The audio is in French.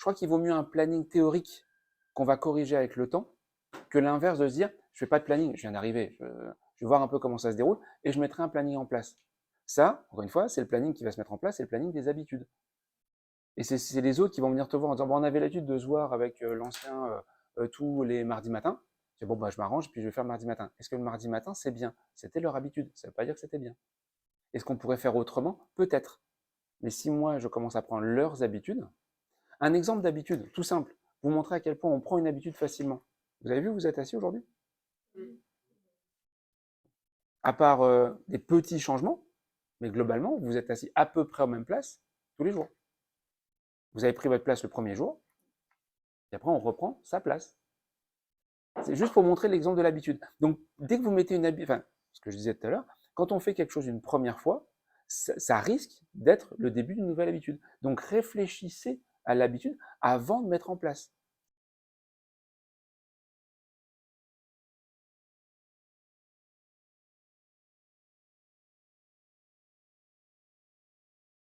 crois qu'il vaut mieux un planning théorique qu'on va corriger avec le temps que l'inverse de se dire, je fais pas de planning, je viens d'arriver, je vais voir un peu comment ça se déroule et je mettrai un planning en place. Ça, encore une fois, c'est le planning qui va se mettre en place, c'est le planning des habitudes. Et c'est les autres qui vont venir te voir en disant, bon, on avait l'habitude de se voir avec l'ancien tous les mardis matins. Je dis, bon, bah, je m'arrange, puis je vais faire le mardi matin. Est-ce que le mardi matin, c'est bien? C'était leur habitude, ça ne veut pas dire que c'était bien. Est-ce qu'on pourrait faire autrement? Peut-être. Mais si moi, je commence à prendre leurs habitudes, un exemple d'habitude, tout simple, vous montrer à quel point on prend une habitude facilement. Vous avez vu, vous êtes assis aujourd'hui? À part des petits changements, mais globalement, vous êtes assis à peu près aux mêmes places tous les jours. Vous avez pris votre place le premier jour, et après on reprend sa place. C'est juste pour montrer l'exemple de l'habitude. Donc, dès que vous mettez une habitude, enfin, ce que je disais tout à l'heure, quand on fait quelque chose une première fois, ça risque d'être le début d'une nouvelle habitude. Donc, réfléchissez à l'habitude avant de mettre en place.